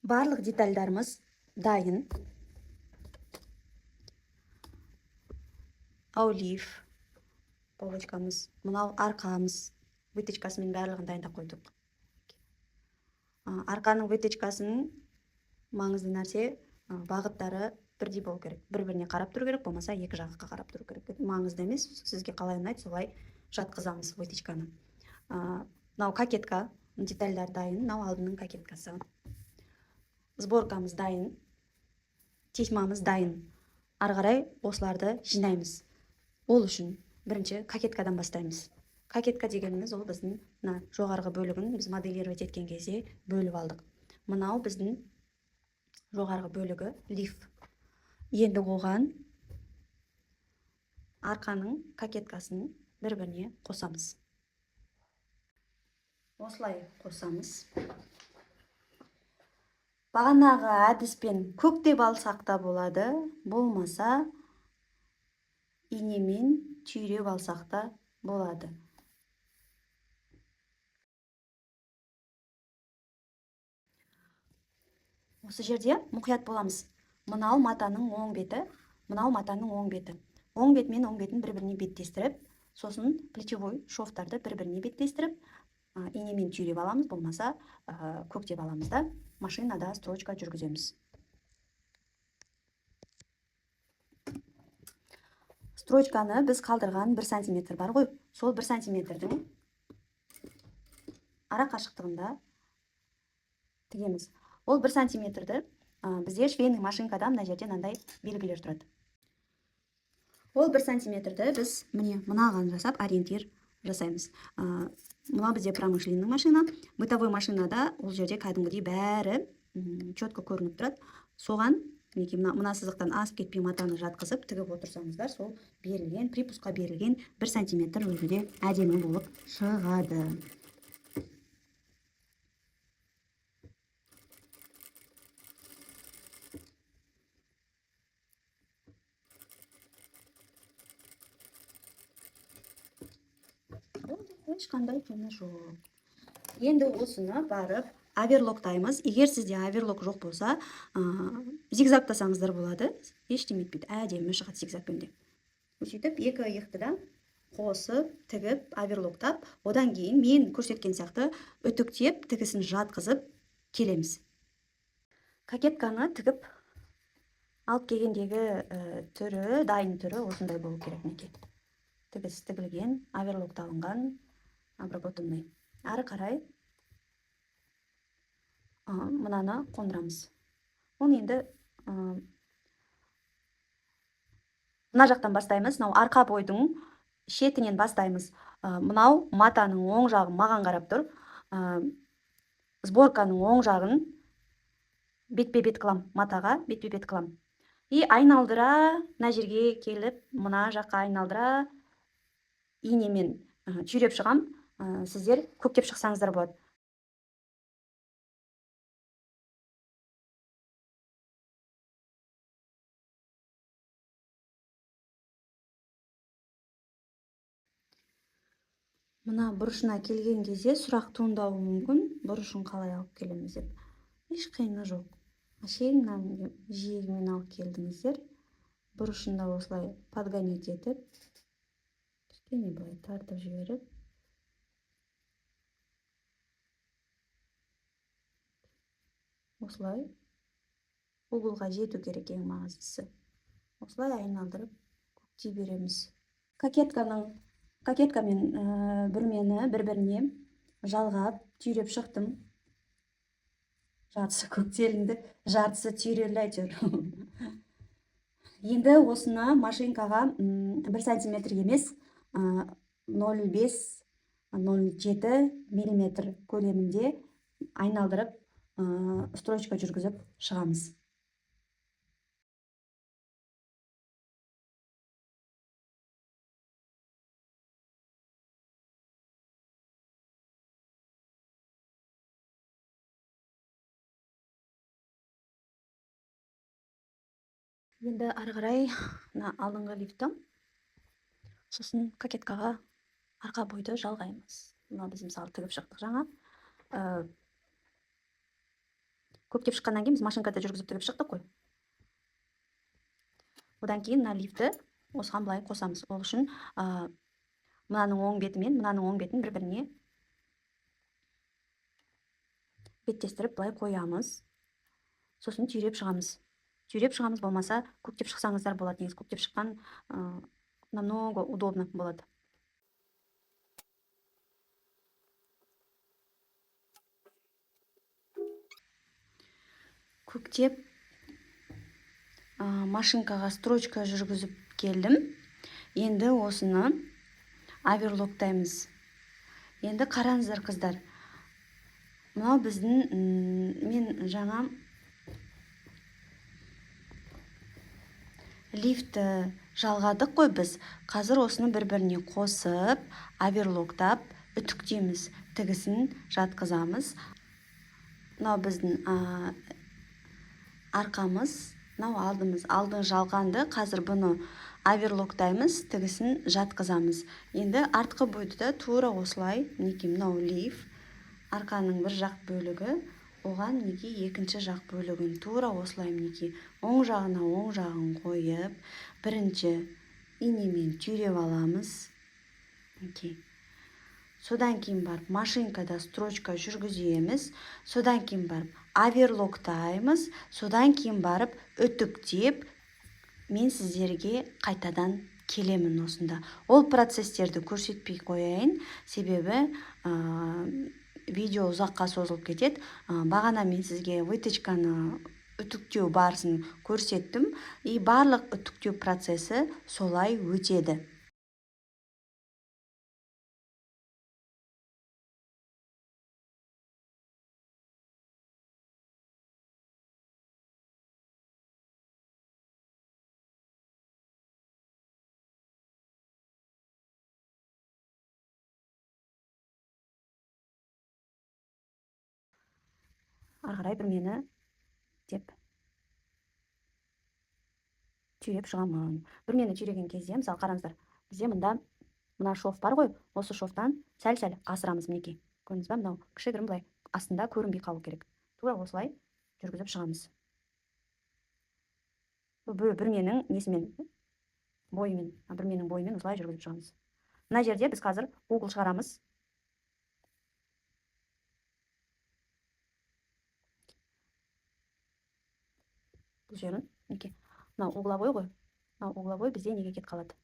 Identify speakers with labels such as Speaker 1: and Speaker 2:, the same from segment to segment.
Speaker 1: Барлық детальдарымыз дайын. Олив полочкамыз, мынау арқамыз, выточкасымен барлығын дайындап қойдық. Арқаның выточкасының маңызды нәрсе бағыттары бірдей болу керек. Бір-біріне қарап тұру керек, болмаса екі жаққа қарап тұру керек. Маңызды емес, сізге қалай ұнайды, солай жатқызамыз выточканы. Мынау кокетка, детальдар дайын, мынау алдының кокеткасы. Сборкамыз дайын, тесьмамыз дайын. Ары қарай осыларды жинаймыз. Ол үшін бірінші кокеткадан бастаймыз. Кокетка дегеніміз ол біздің жоғарғы бөлігін біз моделировать еткен кезде бөліп алдық. Мынау біздің жоғарғы бөлігі лиф. Енді оған арқаның кокеткасын бір-біріне қосамыз. Осылай қосамыз. Бағанағы әдіспен көктеп алсақ та болады, болмаса инемен түйреп алсақ та болады. Осы жерде мұқият боламыз. Мынау матаның оң беті, мынау матаның оң беті. Оң бет мен оң бетін бір-біріне беттестіріп, сосын плечевой шовтарды бір-біріне беттестіріп, инемен түйреп аламыз, болмаса көктеп аламыз да, машинада строчка жүргіземіз. Строчканы біз қалдырған 1 сантиметр бар ғой, сол 1 сантиметрдің ара қашықтығында тігеміз. Ол 1 сантиметрді бізде швейный машинкада мына жерде мынандай белгілер тұрады. Ол 1 сантиметрді біз мынаған жасап ориентир жасаймыз. Мына бізде промышленный машина, бытовой машинада ол жерде кәдімгідей бәрі четко көрініп тұрады. Соған мына сызықтан асып кетпей матаны жатқызып тігіп отырсаңыздар, сол берілген припусқа берілген 1 сантиметр өзінде әдемі болып шығады. Ешқандай қиыны жоқ. Енді осыны барып оверлоктаймыз. Егер сізде оверлок жоқ болса, зигзагтасаңыздар болады. Ештеңе етпейді, әдемі шығады зигзагпен де. Сөйтіп екі иықты да қосып, тігіп, оверлоктап, одан кейін мен көрсеткен сияқты үтіктеп, тігісін жатқызып келеміз. Кокетканы тігіп алып келгендегі түрі, дайын түрі осындай болу керек неке. Тігіс тігілген, оверлокталынған, обработанный. Ары қарай мынаны қондырамыз. Оны енді мына жақтан бастаймыз. Мынау арқа бойдың шетінен бастаймыз. Мынау матаның оң жағы маған қарап тұр. Сборканың оң жағын бетпе-бет қылам, матаға бетпе-бет қылам. И айналдыра, мына жерге келіп, мына жаққа айналдыра, инемен түйреп шығам. Сіздер көктеп шықсаңыздар болады. Мына бұрышына келген кезде сұрақ туындауы мүмкін, бұрышын қалай алып келеміз деп. Еш қиыны жоқ. Әшейін жиегімен алып келдіңіздер. Бұрышында осылай подгонять етіп, кішкене былай тартып жіберіп, осылай углға жету керек ең маңыздысы. Осылай айналдырып көктей береміз. Кокеткамен бүрмені бір-біріне жалғап, түйреп шықтым. Жартысы көктелінді, жартысы түйрелі әйтеуір. Енді осыны машинкаға 1 сантиметр емес, 0,5-0,7 миллиметр көлемінде айналдырып, строчка жүргізіп шығамыз. Енді ары қарай алдыңғы лифті, сосын кокеткаға арқа бойды жалғаймыз. Мына біз мысалы тігіп шықтық жаңа. көктеп шыққаннан кейін біз машинкада жүргізіп тігіп шықтық қой. Одан кейін мына лифті осыған былай қосамыз. Ол үшін мынаның оң беті мен мынаның оң бетін бір-біріне беттестіріп былай қоямыз. Сосын түйреп шығамыз. Түйреп шығамыз, болмаса көктеп шықсаңыздар болады. Негізі көктеп шыққан намного удобно болады. Көктеп машинкаға строчка жүргізіп келдім. Енді осыны оверлоктаймыз. Енді қараңыздар қыздар. Мынау біздің мен жаңа лифті жалғадық қой біз. Қазір осыны бір-біріне қосып, оверлоктап, үтіктейміз. Тігісін жатқызамыз. Мынау біздің арқамыз, мынау алдымыз. Алдың жалғанды. Қазір бұны оверлоктаймыз, тігісін жатқызамыз. Енді артқы бойды да тура осылай, мінекей мынау лиф, арқаның бір жақ бөлігі, оған мінекей екінші жақ бөлігін тура осылай мінекей оң жағына оң жағын қойып, бірінші инемен түйреп аламыз. Мінекей. Содан кейін барып машинкада строчка жүргіземіз. Содан кейін барып оверлоктаймыз. Содан кейін барып үтіктеп, мен сіздерге қайтадан келемін осында. Ол процесстерді көрсетпей қояйын, себебі видео ұзаққа созылып кетеді. Бағана мен сізге выточканы үтіктеу барысын көрсеттім. И барлық үтіктеу процесі солай өтеді. Ары қарай бүрмені деп түйреп шығамын. Бүрмені түйреген кезде, мысалы қараңыздар, бізде мына шов бар ғой, осы шовтан сәл-сәл асырамыз, мінекей. Көрдіңіз ба, мынау кішігірім былай астында көрінбей қалу керек. Тура осылай жүргізіп шығамыз. Бүрменің несімен, бүрменің бойымен осылай жүргізіп шығамыз. Мына жерде біз қазір угол шығарамыз. Бұл жерін, мінекей. Мынау угловой ғой. Мынау угловой бізде неге кетіп қалады?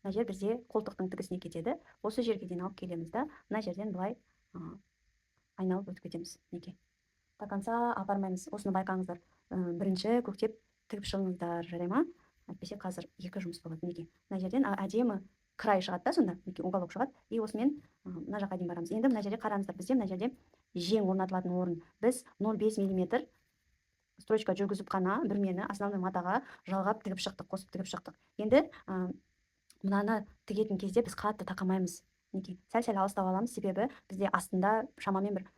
Speaker 1: Мына жер бізде қолтықтың тігісіне кетеді. Осы жерге дейін алып келеміз да, мына жерден былай айналып өтіп кетеміз. Мінекей. До конца апармаймыз. Осыны байқаңыздар. Бірінші көктеп тігіп шығыңыздар, жарай ма? Әйтпесе қазір екі жұмыс болады. Мінекей. Мына жерден әдемі край шығады да, сонда, мінекей, уголок шығады. И осымен мына жаққа дейін барамыз. Енді мына жерде қараңыздар, бізде мына жерде жең орнатылатын орын. Біз 0,5 мм строчка жүргізіп қана бүрмені основной матаға жалғап тігіп шықтық, қосып тігіп шықтық. Енді мынаны тігетін кезде біз қатты тақамаймыз. Сәл-сәл алыстау аламыз, себебі бізде астында шамамен бір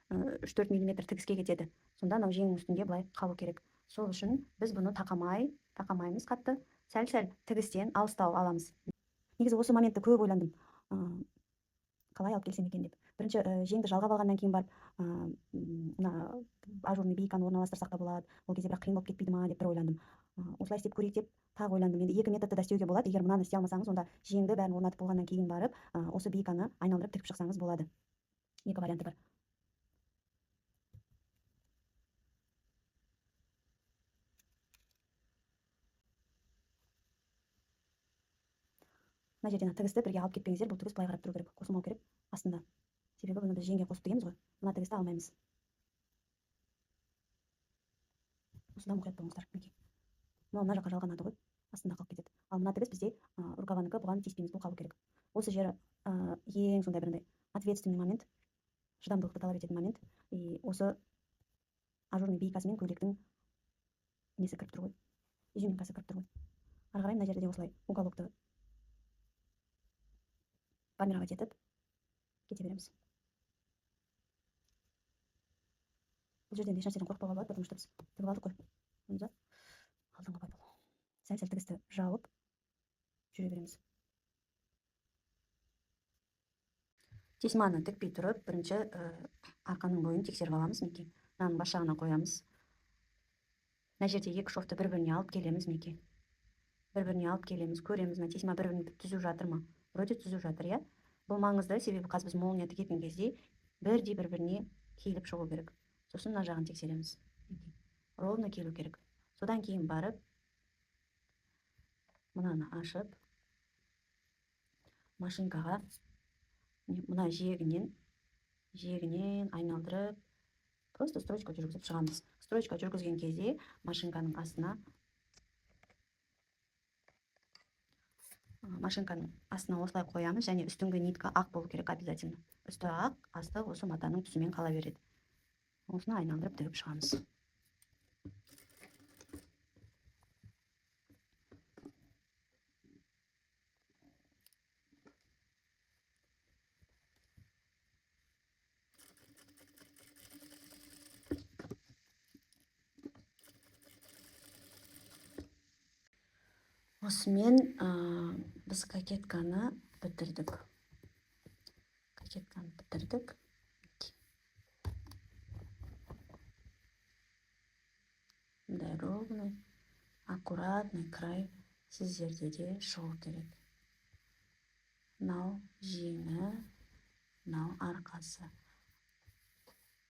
Speaker 1: 3-4 мм тігіске кетеді. Сонда мынау жеңнің үстінде былай қалу керек. Сол үшін біз бұны тақамаймыз қатты. Сәл-сәл тігістен алыстау аламыз. Негізі осы моментті көп ойландым. Қалай алып келсем екен деп. Бірінші жеңді жалғап алғаннан кейін барып ажурный бейканы орналастырсақ та болады. Ол кезде бірақ қиын болып кетпейді ма деп бір ойландым. Осылай істеп көрейік деп тағы ойландым. Енді екі методты да істеуге болады. Егер мынаны істей алмасаңыз, онда жеңді бәрін орнатып болғаннан кейін барып осы бейканы айналдырып тігіп шықсаңыз болады. Екі варианты бар. Мына жерден тігісті бірге алып кетпеңіздер. Бұл тігіс былай қарап тұру керек, қосылмау керек астында. Себебі бұны біз жеңге қосып тігеміз ғой. Мына тігісті алмаймыз. Осыдан мұқият болыңыздар. Мына жаққа жалғанады ғой, астында қалып кетеді. Ал мына тігіс бізде рукаванікі, бұған тиіспейміз, бұл қалу керек. Осы жері ең сондай бірінде ответственный момент, шыдамдылықты талап ететін момент. И осы ажурный бейкасымен көйлектің несі кіріп тұр ғой, изюминкасы кіріп тұр ғой. Ары қарай мына жерде осылай уголокты формировать етіп кете береміз. Бұл жерден ешнәрседен қорықпауға болады, потому что біз тігіп алдық қой. Алдыңғы бай болу. Сәл-сәл тігісті жауып жүре береміз. Тесьманы тікпей тұрып, бірінші арқаның бойын тексеріп аламыз. мынаның башагына коябыз. Мына жерде екі шовты бір-біріне алып келеміз мінекей. Бір-біріне алып келеміз, көреміз, мына тесма бір-бірін түзіп жатыр ма? Вроде түзіп жатыр, иә. Бұл маңызды, себебі қазір біз молния тігетін кезде бірдей бір-біріне келіп шығу керек. Сосын мына жағын тексереміз. Ровно келу керек. Содан кейін барып, мынаны ашып, машинкаға мына жиегінен айналдырып, просто строчка жүргізіп шығамыз. Строчка жүргізген кезде машинканың астына осылай қоямыз, және үстіңгі нитка ақ болу керек обязательно. Үсті ақ, асты осы матаның түсімен қала береді. Осыны айналдырып тігіп шығамыз. Осымен біз кокетканы бітірдік. Мындай ровный, аккуратный край сіздерде де шығу керек. Мынау жеңі, мынау арқасы.